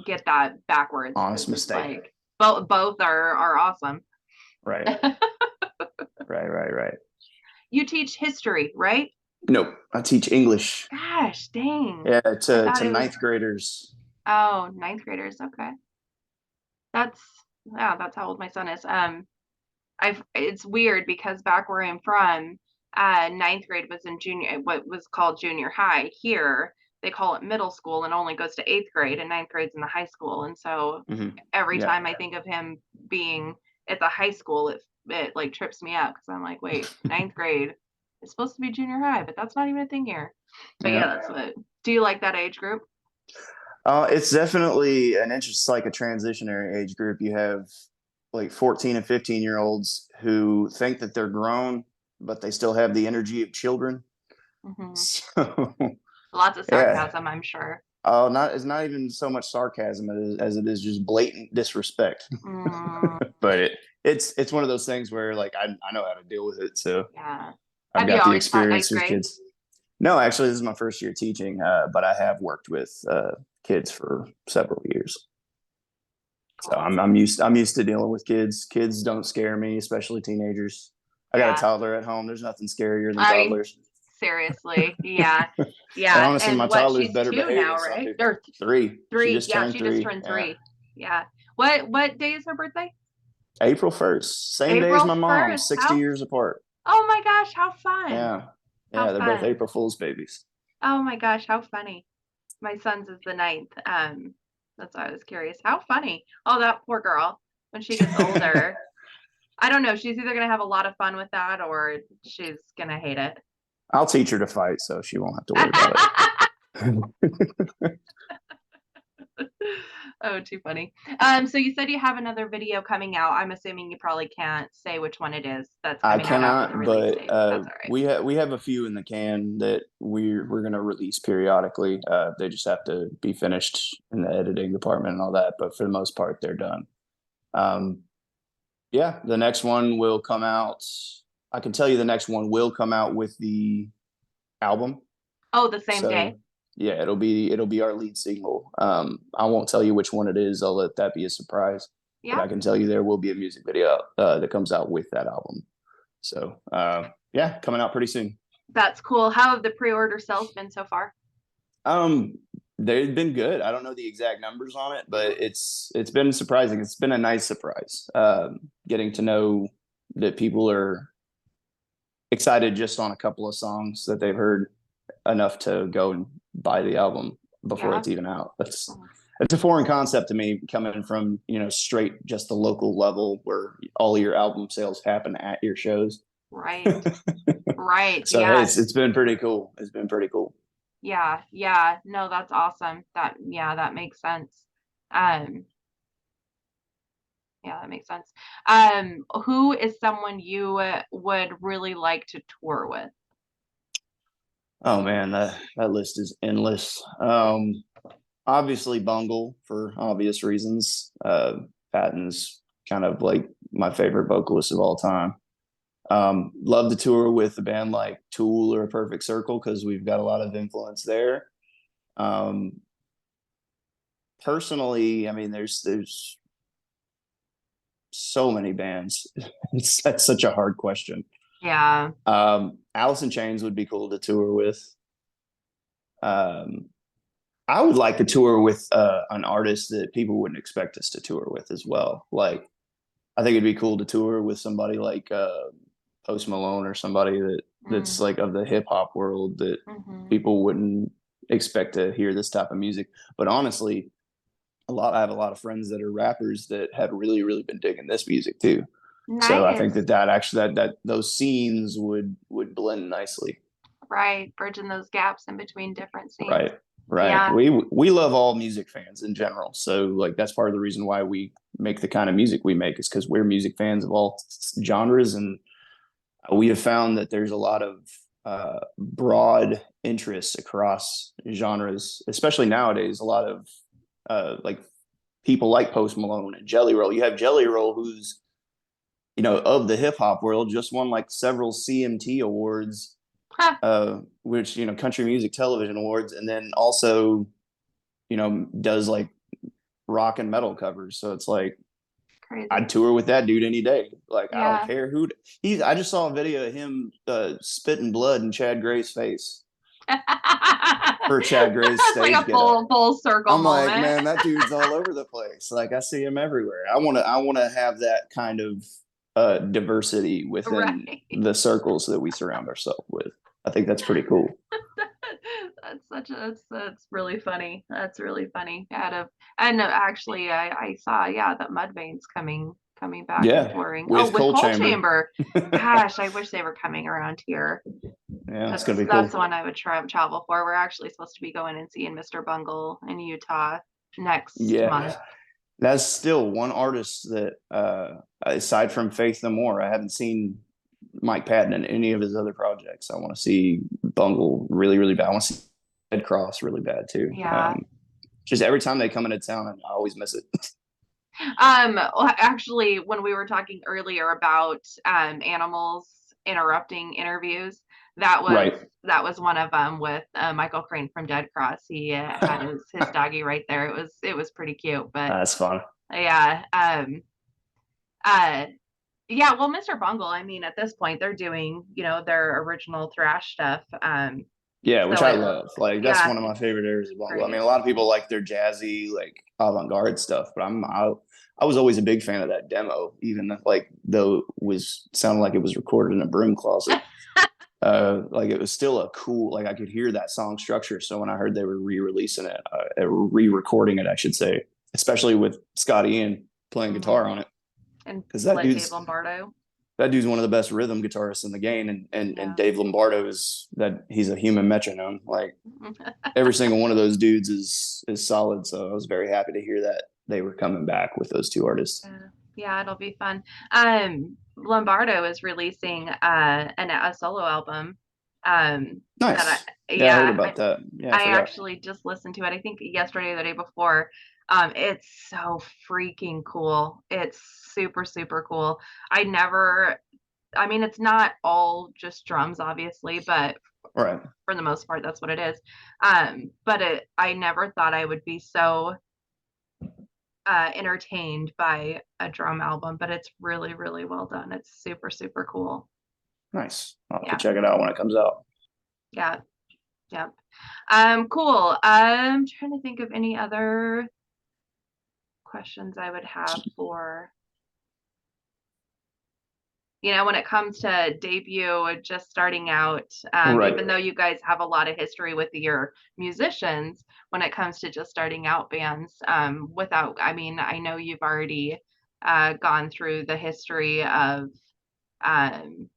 Speaker 1: get that backwards
Speaker 2: Honest
Speaker 1: because it's
Speaker 2: mistake.
Speaker 1: like both are awesome.
Speaker 2: Right, right.
Speaker 1: You teach history, right?
Speaker 2: Nope, I teach English.
Speaker 1: Gosh, dang.
Speaker 2: Yeah,
Speaker 1: I thought
Speaker 2: to
Speaker 1: it was,
Speaker 2: ninth graders.
Speaker 1: oh, ninth graders. Okay. That's, yeah, that's how old my son is. It's weird because back where I'm from, ninth grade was in junior, what was called junior high. Here, they call it middle school and only goes to eighth grade, and ninth grade's in the high school. And so
Speaker 2: Hmm.
Speaker 1: every
Speaker 2: Yeah,
Speaker 1: time I think of him being at the high school, it like trips me out because I'm like, wait, ninth grade is supposed to be junior high, but that's not even a thing here. But yeah,
Speaker 2: yeah.
Speaker 1: that's what. Do you like that age group?
Speaker 2: It's definitely an interest, like a transitionary age group. You have like 14 and 15-year olds who think that they're grown, but they still have the energy of children.
Speaker 1: Hmm.
Speaker 2: So,
Speaker 1: Lots of
Speaker 2: yeah.
Speaker 1: sarcasm, I'm sure.
Speaker 2: Oh, it's not even so much sarcasm as it is just blatant disrespect.
Speaker 1: Mm,
Speaker 2: But it's one of those things where like I know how to deal with it. So
Speaker 1: yeah.
Speaker 2: I've
Speaker 1: Have you
Speaker 2: got the
Speaker 1: always taught
Speaker 2: experience
Speaker 1: ninth
Speaker 2: with
Speaker 1: grade?
Speaker 2: kids. No, actually, this is my first year teaching, but I have worked with kids for several years. So
Speaker 1: Cool.
Speaker 2: I'm used to dealing with kids. Kids don't scare me, especially teenagers. I got a
Speaker 1: Yeah.
Speaker 2: toddler at home. There's nothing scarier than
Speaker 1: I mean,
Speaker 2: toddlers.
Speaker 1: seriously. Yeah.
Speaker 2: And
Speaker 1: Yeah.
Speaker 2: honestly, my
Speaker 1: And what,
Speaker 2: toddler's
Speaker 1: she's
Speaker 2: better
Speaker 1: two
Speaker 2: behaved
Speaker 1: now,
Speaker 2: than some
Speaker 1: right?
Speaker 2: people.
Speaker 1: Or
Speaker 2: Three. She
Speaker 1: three.
Speaker 2: just
Speaker 1: Yeah,
Speaker 2: turned
Speaker 1: she just
Speaker 2: three.
Speaker 1: turned
Speaker 2: Yeah.
Speaker 1: three. Yeah. What day is her birthday?
Speaker 2: April 1st. Same day as
Speaker 1: April
Speaker 2: my mom,
Speaker 1: 1st.
Speaker 2: 60 years apart.
Speaker 1: Oh my gosh, how fun.
Speaker 2: Yeah.
Speaker 1: How
Speaker 2: Yeah, they're both
Speaker 1: fun.
Speaker 2: April Fool's babies.
Speaker 1: Oh my gosh, how funny. My son's is the ninth. That's why I was curious. How funny. Oh, that poor girl. When she gets older, I don't know. She's either gonna have a lot of fun with that or she's gonna hate it.
Speaker 2: I'll teach her to fight, so she won't have to worry about it.
Speaker 1: Oh, too funny. So you said you have another video coming out. I'm assuming you probably can't say which one it is that's
Speaker 2: I
Speaker 1: coming out after the
Speaker 2: cannot,
Speaker 1: release
Speaker 2: but
Speaker 1: date. That's all right.
Speaker 2: we have a few in the can that we're gonna release periodically. They just have to be finished in the editing department and all that, but for the most part, they're done. Um, Yeah, the next one will come out. I can tell you the next one will come out with the album.
Speaker 1: Oh, the same day?
Speaker 2: So yeah, it'll be our lead single. I won't tell you which one it is. I'll let that be a surprise. But
Speaker 1: Yeah,
Speaker 2: I can tell you there will be a music video that comes out with that album. So yeah, coming out pretty soon.
Speaker 1: that's cool. How have the pre-order sales been so far?
Speaker 2: Um, they've been good. I don't know the exact numbers on it,
Speaker 1: Mhm.
Speaker 2: but it's been surprising. It's been a nice surprise. Getting to know that people are excited just on a couple of songs that they've heard enough to go and buy the album before
Speaker 1: Yeah.
Speaker 2: it's even out. That's
Speaker 1: Oh,
Speaker 2: it's a foreign concept to me, coming from straight just the local level where all your album sales happen at your shows.
Speaker 1: right. Right.
Speaker 2: So hey,
Speaker 1: Yeah.
Speaker 2: it's been pretty cool. It's been pretty cool.
Speaker 1: Yeah. Yeah. No, that's awesome. Yeah, that makes sense. Um, yeah, that makes sense. Who is someone you would really like to tour with?
Speaker 2: Oh man, that list is endless. Obviously Bungle for obvious reasons. Patton's kind of like my favorite vocalist of all time. Love to tour with a band like Tool or Perfect Circle because we've got a lot of influence there. Um, Personally, I mean, there's so many bands. That's such a hard question.
Speaker 1: Yeah.
Speaker 2: Alice in Chains would be cool to tour with. Um, I would like to tour with an artist that people wouldn't expect us to tour with as well. Like, I think it'd be cool to tour with somebody like Post Malone or somebody that's
Speaker 1: Mm,
Speaker 2: like of the hip hop world that
Speaker 1: hmm.
Speaker 2: people wouldn't expect to hear this type of music. But honestly, I have a lot of friends that are rappers that have really been digging this music too. So I think
Speaker 1: Nice.
Speaker 2: that actually that those scenes would blend nicely.
Speaker 1: Right. Bridging those gaps in between different scenes.
Speaker 2: Right. Right.
Speaker 1: Yeah.
Speaker 2: We love all music fans in general. So like that's part of the reason why we make the kind of music we make is because we're music fans of all genres, and we have found that there's a lot of broad interest across genres, especially nowadays. A lot of like people like Post Malone and Jelly Roll. You have Jelly Roll, who's of the hip hop world, just won like several CMT awards,
Speaker 1: Huh.
Speaker 2: which country music television awards, and then also does like rock and metal covers. So it's like
Speaker 1: Crazy.
Speaker 2: I'd tour with that dude any day. Like I don't
Speaker 1: Yeah.
Speaker 2: care who he's. I just saw a video of him spitting blood in Chad Gray's face for Chad Gray's
Speaker 1: That's like
Speaker 2: stage
Speaker 1: a
Speaker 2: get up.
Speaker 1: full circle
Speaker 2: I'm like,
Speaker 1: moment.
Speaker 2: man, that dude's all over the place. Like I see him everywhere. I wanna have that kind of diversity within
Speaker 1: Right.
Speaker 2: the circles that we surround ourselves with. I think that's pretty cool.
Speaker 1: That's really funny. That's really funny. And actually I saw, yeah, that Mudvayne's coming back and
Speaker 2: Yeah,
Speaker 1: touring. Oh,
Speaker 2: with
Speaker 1: with
Speaker 2: Coal
Speaker 1: Coal
Speaker 2: Chamber.
Speaker 1: Chamber. Gosh, I wish they were coming around here.
Speaker 2: Yeah, it's gonna
Speaker 1: That's
Speaker 2: be
Speaker 1: that's the
Speaker 2: cool.
Speaker 1: one I would travel for. We're actually supposed to be going and seeing Mr. Bungle in Utah next month.
Speaker 2: Yeah, that's still one artist that, aside from Faith No More, I haven't seen Mike Patton in any of his other projects. I want to see Bungle really bad. I want to see Ed Cross really bad too.
Speaker 1: Yeah.
Speaker 2: Just every time they come into town, I always miss it.
Speaker 1: Well, actually, when we were talking earlier about animals interrupting interviews, that was
Speaker 2: Right.
Speaker 1: that was one of them with Michael Crane from Dead Cross. He had his doggy right there. It was pretty cute, but
Speaker 2: That's fun.
Speaker 1: yeah, uh, yeah. Well, Mr. Bungle, I mean, at this point, they're doing their original thrash stuff.
Speaker 2: Yeah, which
Speaker 1: So
Speaker 2: I love. Like that's
Speaker 1: yeah,
Speaker 2: one of my
Speaker 1: it's
Speaker 2: favorite areas of Bungle. I mean,
Speaker 1: great.
Speaker 2: a lot of people like their jazzy, like avant-garde stuff, but I was always a big fan of that demo, even like though it was sounded like it was recorded in a broom closet. Like it was still a cool, like I could hear that song structure. So when I heard they were re-releasing it, re-recording it, I should say, especially with Scotty Ian playing guitar
Speaker 1: Hmm.
Speaker 2: on it,
Speaker 1: And
Speaker 2: because
Speaker 1: Dave Lombardo.
Speaker 2: that dude's one of the best rhythm guitarists in the game, and
Speaker 1: Yeah.
Speaker 2: Dave Lombardo is that he's a human metronome. Like every single one of those dudes is solid. So I was very happy to hear that they were coming back with those two artists.
Speaker 1: Yeah, it'll be fun. Lombardo is releasing a solo album. That
Speaker 2: Nice.
Speaker 1: I
Speaker 2: Yeah, I heard
Speaker 1: yeah,
Speaker 2: about that. Yeah, I
Speaker 1: I
Speaker 2: forgot.
Speaker 1: actually just listened to it. I think yesterday or the day before. It's so freaking cool. It's super, super cool. I never, I mean, it's not all just drums, obviously, but
Speaker 2: Right.
Speaker 1: for the most part, that's what it is. But I never thought I would be so entertained by a drum album, but it's really, really well done. It's super, super cool.
Speaker 2: Nice. I'll have to
Speaker 1: Yeah,
Speaker 2: check it out when it comes out.
Speaker 1: yeah, yeah. Cool. I'm trying to think of any other questions I would have for, when it comes to debut, just starting out,
Speaker 2: Right.
Speaker 1: even though you guys have a lot of history with your musicians, when it comes to just starting out bands, I mean, I know you've already gone through the history of um,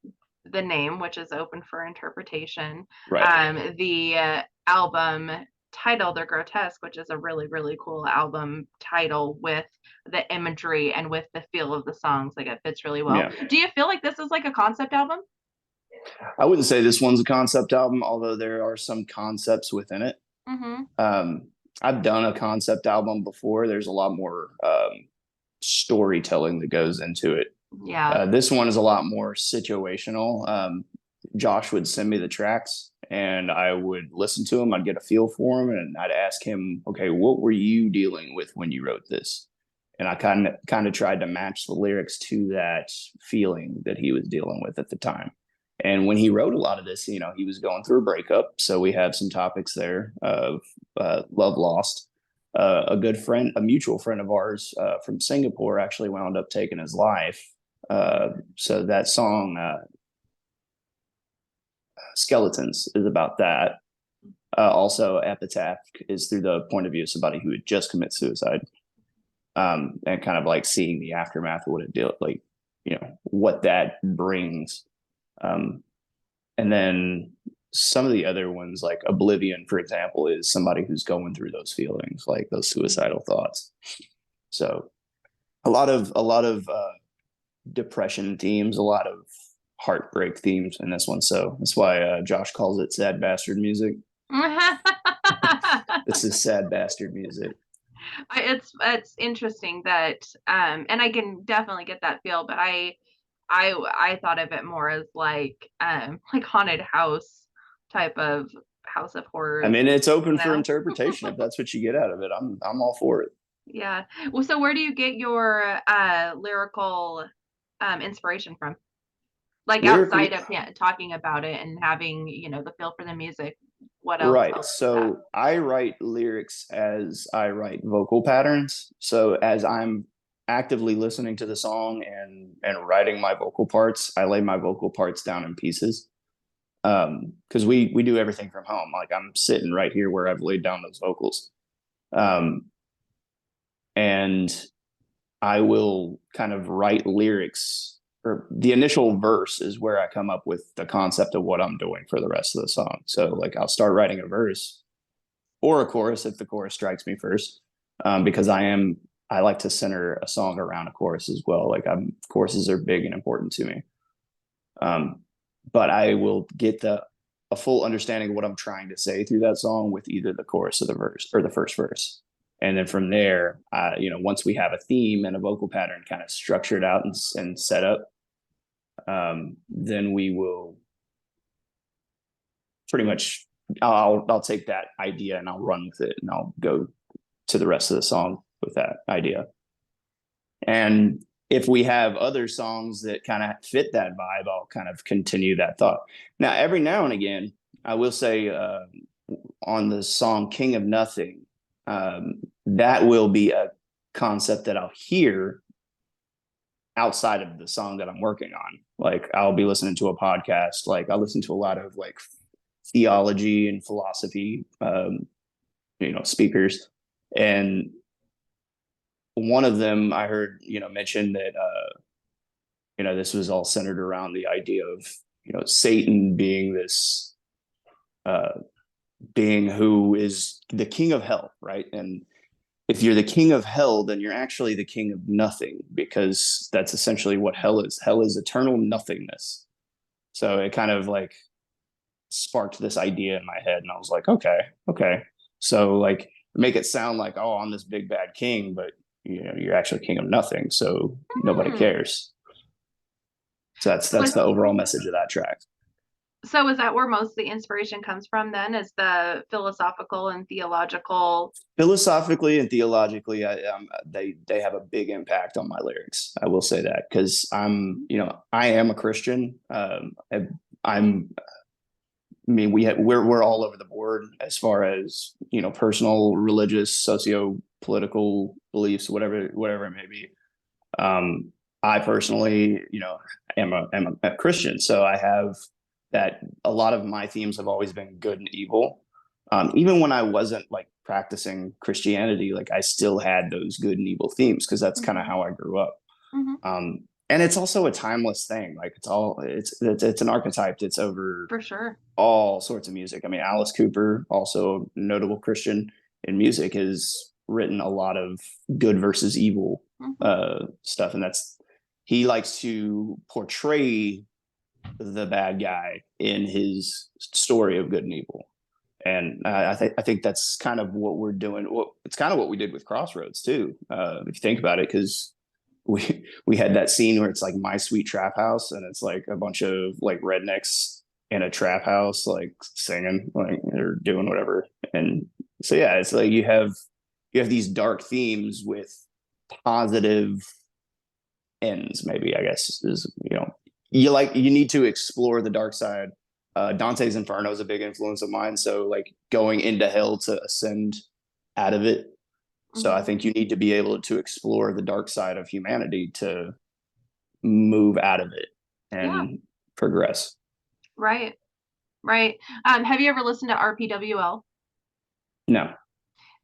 Speaker 1: the name, which is open for interpretation,
Speaker 2: Right.
Speaker 1: the album title, They're Grotesque, which is a really, really cool album title with the imagery and with the feel of the songs. Like it fits really well.
Speaker 2: Yeah.
Speaker 1: Do you feel like this is like a concept album?
Speaker 2: I wouldn't say this one's a concept album, although there are some concepts within it.
Speaker 1: Mm-hmm.
Speaker 2: Um, I've done a concept album before. There's a lot more storytelling that goes into it.
Speaker 1: Yeah.
Speaker 2: This one is a lot more situational. Josh would send me the tracks and I would listen to them. I'd get a feel for them and I'd ask him, okay, what were you dealing with when you wrote this? And I kind of tried to match the lyrics to that feeling that he was dealing with at the time. And when he wrote a lot of this, he was going through a breakup. So we have some topics there of love lost. A good friend, a mutual friend of ours from Singapore actually wound up taking his life. So that song, Skeletons, is about that. Also, Epitaph is through the point of view of somebody who had just committed suicide. And kind of like seeing the aftermath of what it did, like, what that brings. And then some of the other ones, like Oblivion, for example, is somebody who's going through those feelings, like those suicidal thoughts. So a lot of depression themes, a lot of heartbreak themes in this one. So that's why Josh calls it sad bastard music. This is sad bastard music.
Speaker 1: It's interesting that and I can definitely get that feel, but I thought of it more as like haunted house type of house of
Speaker 2: I
Speaker 1: horrors,
Speaker 2: mean, it's open
Speaker 1: you
Speaker 2: for
Speaker 1: know.
Speaker 2: interpretation. If that's what you get out of it, I'm all for it.
Speaker 1: Yeah. Well, so where do you get your lyrical inspiration from? Like
Speaker 2: Lyrically,
Speaker 1: outside of, yeah, talking about it and having, the feel for the music, what else
Speaker 2: right.
Speaker 1: helps with that?
Speaker 2: So I write lyrics as I write vocal patterns. So as I'm actively listening to the song and writing my vocal parts, I lay my vocal parts down in pieces. Because we do everything from home. Like I'm sitting right here where I've laid down those vocals. Um, and I will kind of write lyrics, or the initial verse is where I come up with the concept of what I'm doing for the rest of the song. So like I'll start writing a verse or a chorus if the chorus strikes me first, because I like to center a song around a chorus as well. Like choruses are big and important to me. But I will get a full understanding of what I'm trying to say through that song with either the chorus or the verse or the first verse. And then from there, once we have a theme and a vocal pattern kind of structured out and set up, then we will pretty much, I'll take that idea and I'll run with it and I'll go to the rest of the song with that idea. And if we have other songs that kind of fit that vibe, I'll kind of continue that thought. Now, every now and again, I will say on the song King of Nothing, that will be a concept that I'll hear outside of the song that I'm working on. Like I'll be listening to a podcast, like I listen to a lot of like theology and philosophy, speakers. And one of them I heard, mention that, this was all centered around the idea of, Satan being this being who is the king of hell, right? And if you're the king of hell, then you're actually the king of nothing, because that's essentially what hell is. Hell is eternal nothingness. So it kind of like sparked this idea in my head, and I was like, okay. So like make it sound like, oh, I'm this big bad king, but you're actually king of nothing, so nobody
Speaker 1: Hmm.
Speaker 2: cares. So
Speaker 1: So
Speaker 2: that's the overall message of that track.
Speaker 1: is that where most of the inspiration comes from then? Is the philosophical and theological?
Speaker 2: Philosophically and theologically, they have a big impact on my lyrics. I will say that because I am a Christian. I'm I mean, we're all over the board as far as personal, religious, socio-political beliefs, whatever it may be. I personally, am a Christian, so I have that. A lot of my themes have always been good and evil. Even when I wasn't like practicing Christianity, like I still had those good and evil themes because that's kind of
Speaker 1: Hmm.
Speaker 2: how I grew up.
Speaker 1: Hmm.
Speaker 2: And it's also a timeless thing. Like it's an archetype that's over
Speaker 1: For sure.
Speaker 2: all sorts of music. I mean, Alice Cooper, also notable Christian in music, has written a lot of good versus evil
Speaker 1: Hmm.
Speaker 2: stuff, and he likes to portray the bad guy in his story of good and evil. And I think that's kind of what we're doing. Well, it's kind of what we did with Crossroads too, if you think about it, because we had that scene where it's like My Sweet Trap House, and it's like a bunch of like rednecks in a trap house, like singing, like they're doing whatever. And so yeah, it's like you have these dark themes with positive ends. Maybe I guess is you need to explore the dark side. Dante's Inferno is a big influence of mine. So like going into hell to ascend out of it. So I
Speaker 1: Hmm.
Speaker 2: think you need to be able to explore the dark side of humanity to move out of it
Speaker 1: Yeah.
Speaker 2: and progress.
Speaker 1: Right. Right. Have you ever listened to RPWL?
Speaker 2: No.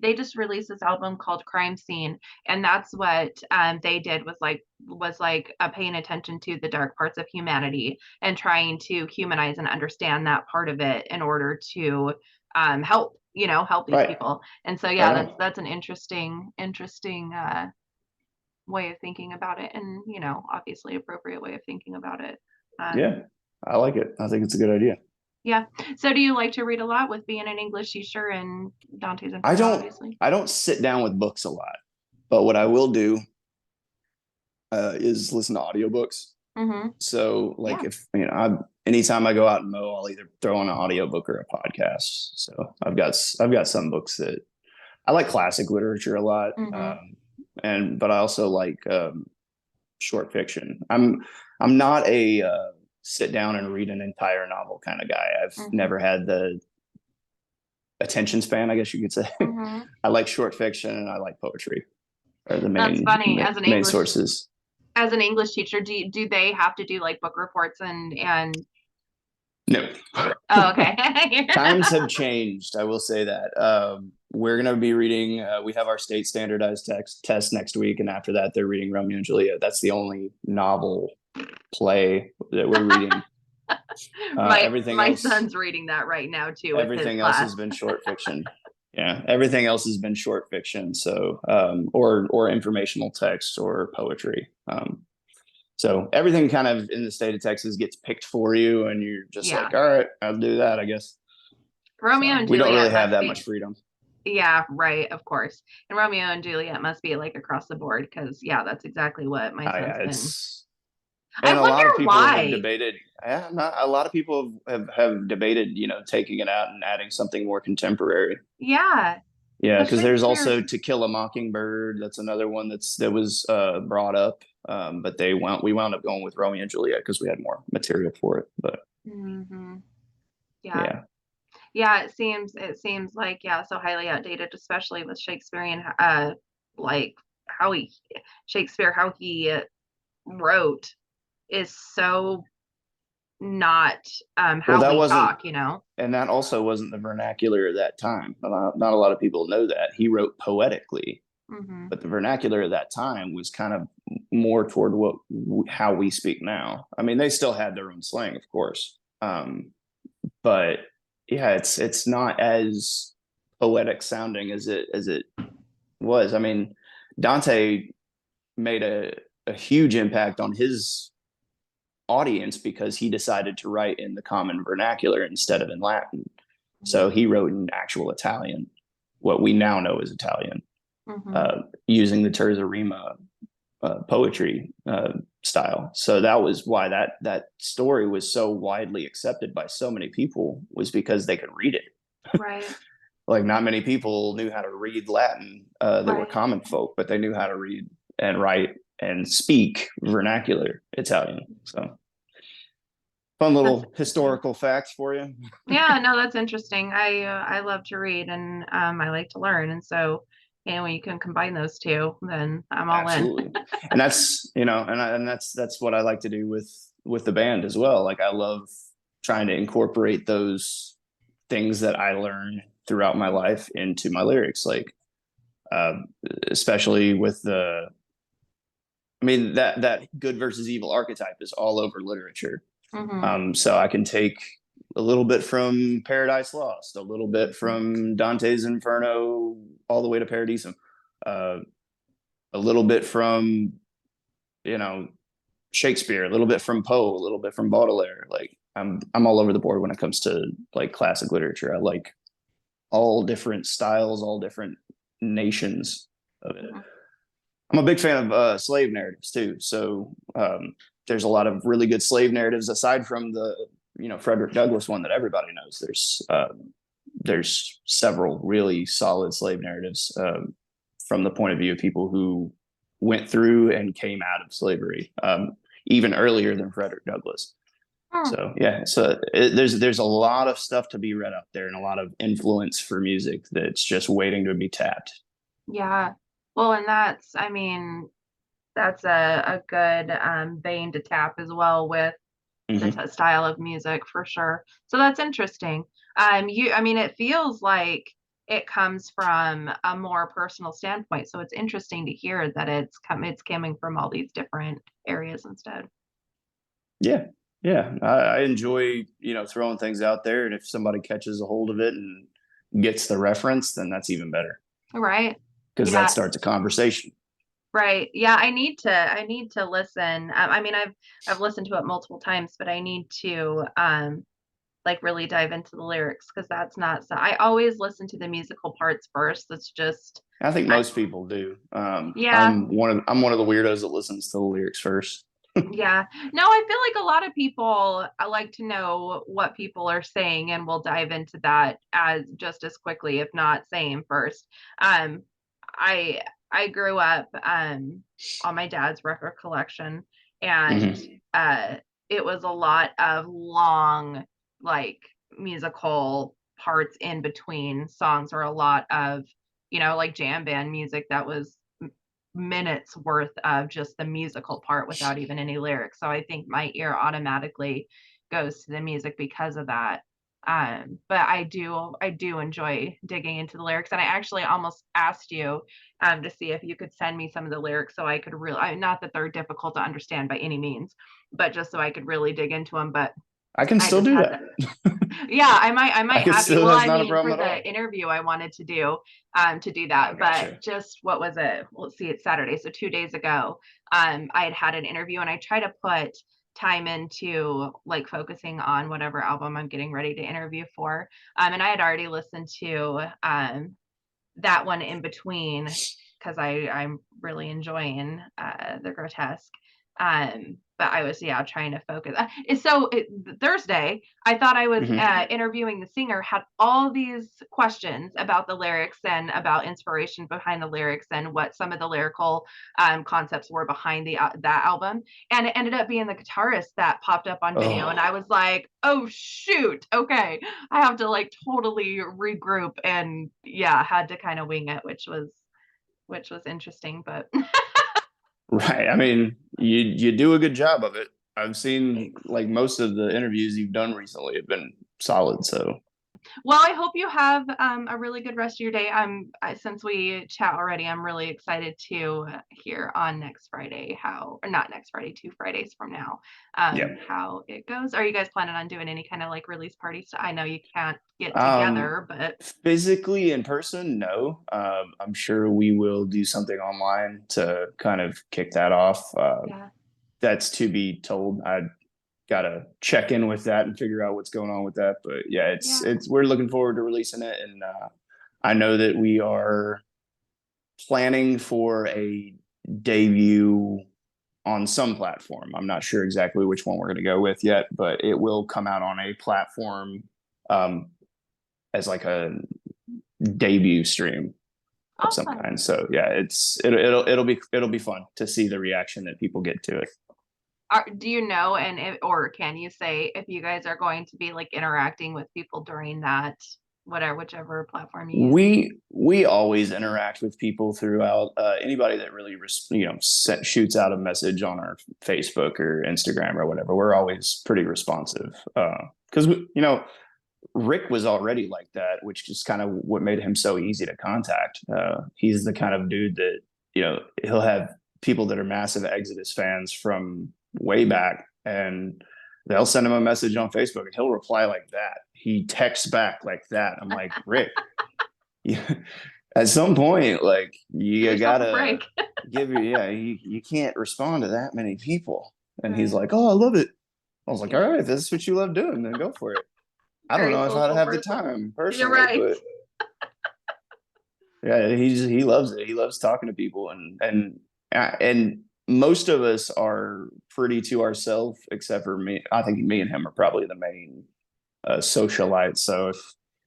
Speaker 1: They just released this album called Crime Scene, and that's what they did was like paying attention to the dark parts of humanity and trying to humanize and understand that part of it in order to help these
Speaker 2: Right.
Speaker 1: people. And so yeah,
Speaker 2: Right
Speaker 1: that's
Speaker 2: on.
Speaker 1: that's an interesting way of thinking about it, and obviously appropriate way of thinking about it. Um,
Speaker 2: Yeah. I like it. I think it's a good idea.
Speaker 1: yeah. So do you like to read a lot with being an English teacher and Dante's
Speaker 2: I
Speaker 1: Inferno,
Speaker 2: don't
Speaker 1: obviously?
Speaker 2: I don't sit down with books a lot, but what I will do is listen to audiobooks.
Speaker 1: Mm-hmm.
Speaker 2: So like
Speaker 1: Yeah.
Speaker 2: if anytime I go out and mow, I'll either throw on an audiobook or a podcast. So I've got some books that I like classic literature a lot.
Speaker 1: Mm-hmm.
Speaker 2: But I also like short fiction. I'm not a sit down and read an entire novel kind of guy. I've
Speaker 1: Mm-hmm.
Speaker 2: never had the attention span, I guess you could say.
Speaker 1: Mm-hmm.
Speaker 2: I like short fiction and I like poetry are the
Speaker 1: That's
Speaker 2: main
Speaker 1: funny. As an
Speaker 2: main
Speaker 1: English
Speaker 2: sources.
Speaker 1: as an English teacher, do they have to do like book reports and
Speaker 2: No.
Speaker 1: oh, okay.
Speaker 2: Times have changed. I will say that. We're going to be reading. We have our state standardized test next week, and after that, they're reading Romeo and Juliet. That's the only novel play that we're reading.
Speaker 1: my
Speaker 2: Everything
Speaker 1: my
Speaker 2: else,
Speaker 1: son's reading that right now too with his
Speaker 2: everything else
Speaker 1: class.
Speaker 2: has been short fiction. Yeah, everything else has been short fiction. So, or informational text or poetry. So everything kind of in the state of Texas gets picked for you, and you're just
Speaker 1: Yeah.
Speaker 2: like, all right, I'll do that, I guess.
Speaker 1: Romeo
Speaker 2: So
Speaker 1: and
Speaker 2: we don't really
Speaker 1: Juliet
Speaker 2: have
Speaker 1: must
Speaker 2: that much
Speaker 1: be
Speaker 2: freedom.
Speaker 1: yeah, right, of course. And Romeo and Juliet must be like across the board because yeah, that's exactly what my son's
Speaker 2: Yeah,
Speaker 1: been.
Speaker 2: it's
Speaker 1: I
Speaker 2: and a lot of
Speaker 1: wonder
Speaker 2: people have
Speaker 1: why.
Speaker 2: debated. Yeah, not a lot of people have debated, taking it out and adding something more contemporary.
Speaker 1: Yeah,
Speaker 2: Yeah,
Speaker 1: because
Speaker 2: because there's
Speaker 1: Shakespeare.
Speaker 2: also To Kill a Mockingbird. That's another one that was brought up. But we wound up going with Romeo and Juliet because we had more material for it. But
Speaker 1: Hmm. Yeah.
Speaker 2: yeah,
Speaker 1: Yeah, it seems like yeah, so highly outdated, especially with Shakespearean like how he Shakespeare how he wrote is so not
Speaker 2: well,
Speaker 1: how
Speaker 2: that
Speaker 1: we
Speaker 2: wasn't,
Speaker 1: talk.
Speaker 2: and that also wasn't the vernacular at that time. Not a lot of people know that he wrote poetically,
Speaker 1: Hmm.
Speaker 2: but the vernacular at that time was kind of more toward how we speak now. I mean, they still had their own slang, of course, but yeah, it's not as poetic sounding as it was. I mean, Dante made a huge impact on his audience because he decided to write in the common vernacular instead of in Latin. So he wrote in actual Italian. what we now know as Italian,
Speaker 1: Hmm.
Speaker 2: using the terza rima poetry style. So that was why that story was so widely accepted by so many people, was because they could read it.
Speaker 1: Right.
Speaker 2: Like not many people knew how to read Latin that were
Speaker 1: Right.
Speaker 2: common folk, but they knew how to read and write and speak vernacular Italian. So fun
Speaker 1: That's
Speaker 2: little
Speaker 1: interesting.
Speaker 2: historical facts for you.
Speaker 1: Yeah, no, that's interesting. I love to read and I like to learn, and so when you can combine those two, then I'm all in.
Speaker 2: Absolutely. And that's, and that's what I like to do with the band as well. Like I love trying to incorporate those things that I learn throughout my life into my lyrics. Like uh, especially with I mean that good versus evil archetype is all over literature.
Speaker 1: Hmm.
Speaker 2: So I can take a little bit from Paradise Lost, a little bit from Dante's Inferno, all the way to Paradisum, uh, a little bit from you know Shakespeare, a little bit from Poe, a little bit from Baudelaire. Like I'm all over the board when it comes to like classic literature. I like all different styles, all different nations of it. I'm a big fan of slave narratives too. So there's a lot of really good slave narratives aside from the Frederick Douglass one that everybody knows. There's several really solid slave narratives from the point of view of people who went through and came out of slavery, even earlier than Frederick Douglass.
Speaker 1: Hmm.
Speaker 2: So yeah, there's a lot of stuff to be read out there and a lot of influence for music that's just waiting to be tapped.
Speaker 1: Yeah. Well, and I mean, that's a good vein to tap as well with the
Speaker 2: Mm-hmm.
Speaker 1: style of music for sure. So that's interesting. I mean, it feels like it comes from a more personal standpoint. So it's interesting to hear that it's coming from all these different areas instead.
Speaker 2: Yeah, yeah. I enjoy throwing things out there, and if somebody catches a hold of it and gets the reference, then that's even better
Speaker 1: Right.
Speaker 2: because that
Speaker 1: Yeah.
Speaker 2: starts a conversation.
Speaker 1: Right. Yeah, I need to listen. I mean, I've listened to it multiple times, but I need to like really dive into the lyrics because that's not so I always listen to the musical parts first. That's just
Speaker 2: I think
Speaker 1: I
Speaker 2: most people do.
Speaker 1: yeah,
Speaker 2: I'm one of the weirdos that listens to the lyrics first.
Speaker 1: yeah. No, I feel like a lot of people like to know what people are saying and will dive into that as just as quickly, if not same first. Um, I I grew up on my dad's record collection, and
Speaker 2: Hmm.
Speaker 1: uh it was a lot of long like musical parts in between songs, or a lot of like jam band music that was minutes worth of just the musical part without even any lyrics. So I think my ear automatically goes to the music because of that. But I do enjoy digging into the lyrics, and I actually almost asked you to see if you could send me some of the lyrics so I could really, not that they're difficult to understand by any means, but just so I could really dig into them. But
Speaker 2: I can
Speaker 1: I
Speaker 2: still
Speaker 1: just
Speaker 2: do
Speaker 1: had
Speaker 2: that.
Speaker 1: the yeah, I
Speaker 2: I
Speaker 1: might
Speaker 2: can
Speaker 1: have you.
Speaker 2: still.
Speaker 1: Well,
Speaker 2: That's
Speaker 1: I
Speaker 2: not a
Speaker 1: mean,
Speaker 2: problem
Speaker 1: for
Speaker 2: at
Speaker 1: the
Speaker 2: all.
Speaker 1: interview I wanted to do
Speaker 2: I
Speaker 1: that, but
Speaker 2: gotcha.
Speaker 1: just what was it? Let's see, it's Saturday, so 2 days ago, I had an interview, and I try to put time into like focusing on whatever album I'm getting ready to interview for. And I had already listened to that one in between because I'm really enjoying the grotesque. But I was trying to focus. Thursday, I thought I was
Speaker 2: Hmm.
Speaker 1: interviewing the singer, had all these questions about the lyrics and about inspiration behind the lyrics and what some of the lyrical concepts were behind that album. And it ended up being the guitarist that popped up on video, and
Speaker 2: Oh,
Speaker 1: I was like, oh shoot, okay, I have to like totally regroup, and had to kind of wing it, which was interesting, but
Speaker 2: right. I mean, you do a good job of it. I've seen
Speaker 1: thanks.
Speaker 2: like most of the interviews you've done recently have been solid. So
Speaker 1: Well, I hope you have a really good rest of your day. Since we chat already, I'm really excited to hear on next Friday or not next Friday, 2 Fridays from now,
Speaker 2: yeah.
Speaker 1: how it goes. Are you guys planning on doing any kind of like release parties? I know you can't get
Speaker 2: Um,
Speaker 1: together, but
Speaker 2: physically in person, no. I'm sure we will do something online to kind of kick that off.
Speaker 1: yeah,
Speaker 2: That's to be told. I gotta check in with that and figure out what's going on with that. But yeah,
Speaker 1: yeah.
Speaker 2: it's we're looking forward to releasing it, and I know that we are planning for a debut on some platform. I'm not sure exactly which one we're going to go with yet, but it will come out on a platform um, as like a debut stream of some
Speaker 1: Awesome.
Speaker 2: kind. So yeah, it'll be fun to see the reaction that people get to it.
Speaker 1: Do you know, and or can you say if you guys are going to be like interacting with people during that, whatever, whichever platform you use?
Speaker 2: We always interact with people throughout. Anybody that really shoots out a message on our Facebook or Instagram or whatever, we're always pretty responsive. Because Rick was already like that, which is kind of what made him so easy to contact. He's the kind of dude that he'll have people that are massive Exodus fans from way back, and they'll send him a message on Facebook, and he'll reply like that. He texts back like that. I'm like, Rick, at some point, like
Speaker 1: Give
Speaker 2: you
Speaker 1: yourself a
Speaker 2: gotta
Speaker 1: break.
Speaker 2: you can't respond to that many people. And he's
Speaker 1: Right.
Speaker 2: like, oh, I love it. I was like, all
Speaker 1: Yeah.
Speaker 2: right, if this is what you love doing, then go for it. I don't
Speaker 1: Very
Speaker 2: know if I'd
Speaker 1: social
Speaker 2: have the
Speaker 1: person.
Speaker 2: time
Speaker 1: You're
Speaker 2: personally,
Speaker 1: right.
Speaker 2: but yeah, he loves it. He loves talking to people, and most of us are pretty to ourselves, except for me. I think me and him are probably the main socialites. So if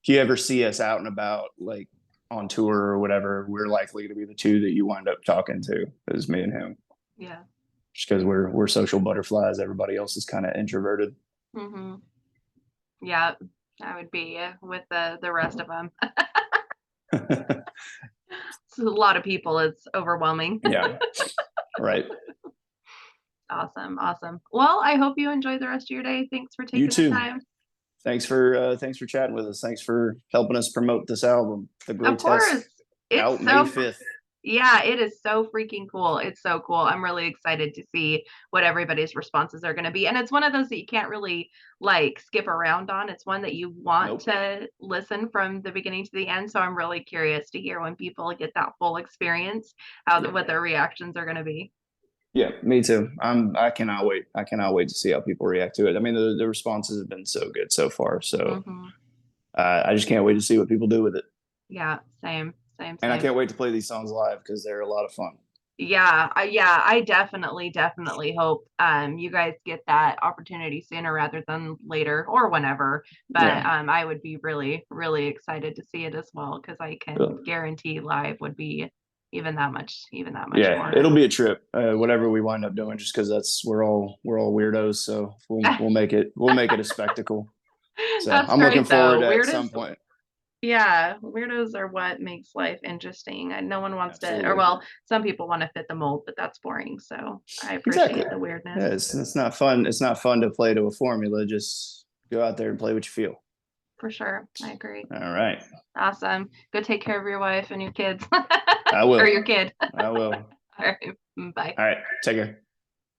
Speaker 2: you ever see us out and about, like on tour or whatever, we're likely to be the two that you wind up talking to, is me and him,
Speaker 1: Yeah.
Speaker 2: just because we're social butterflies. Everybody else is kind of introverted.
Speaker 1: Hmm. Yeah. I would be with the rest of them. It's a lot of people. It's overwhelming.
Speaker 2: Yeah, right.
Speaker 1: Awesome. Awesome. Well, I hope you enjoy the rest of your day. Thanks for
Speaker 2: You
Speaker 1: taking the
Speaker 2: too.
Speaker 1: time.
Speaker 2: Thanks for chatting with us. Thanks for helping us promote this album, The
Speaker 1: Of
Speaker 2: Grotesque,
Speaker 1: course. It's
Speaker 2: out May
Speaker 1: so
Speaker 2: 5th.
Speaker 1: Yeah, it is so freaking cool. It's so cool. I'm really excited to see what everybody's responses are going to be. And it's one of those that you can't really like skip around on. It's one that you want
Speaker 2: Nope.
Speaker 1: to listen from the beginning to the end. So I'm really curious to hear when people get that full experience,
Speaker 2: Yeah.
Speaker 1: what their reactions are going to be.
Speaker 2: Yeah, me too. I cannot wait. I cannot wait to see how people react to it. I mean, the responses have been so good so far. So
Speaker 1: Hmm.
Speaker 2: I just can't wait to see what people do with it.
Speaker 1: Yeah, same, same,
Speaker 2: And I
Speaker 1: same.
Speaker 2: can't wait to play these songs live because they're a lot of fun.
Speaker 1: Yeah, I definitely hope you guys get that opportunity sooner rather than later or whenever. But
Speaker 2: Yeah.
Speaker 1: I would be really excited to see it as well because I can guarantee live would be even that much
Speaker 2: Yeah,
Speaker 1: more.
Speaker 2: it'll be a trip. Whatever we wind up doing, just because we're all weirdos, so we'll make it a spectacle. So
Speaker 1: That's
Speaker 2: I'm looking
Speaker 1: great
Speaker 2: forward
Speaker 1: though.
Speaker 2: to at some point.
Speaker 1: Yeah, weirdos are what makes life interesting. And no one wants to, or
Speaker 2: Absolutely.
Speaker 1: well, some people want to fit the mold, but that's boring. So I
Speaker 2: Exactly.
Speaker 1: appreciate the weirdness.
Speaker 2: Yeah, it's not fun. It's not fun to play to a formula. Just go out there and play what you feel.
Speaker 1: For sure. I agree.
Speaker 2: All right.
Speaker 1: Awesome. Go take care of your wife and your kids
Speaker 2: I
Speaker 1: or
Speaker 2: will.
Speaker 1: your kid.
Speaker 2: I will.
Speaker 1: All right. Bye.
Speaker 2: All right. Take care.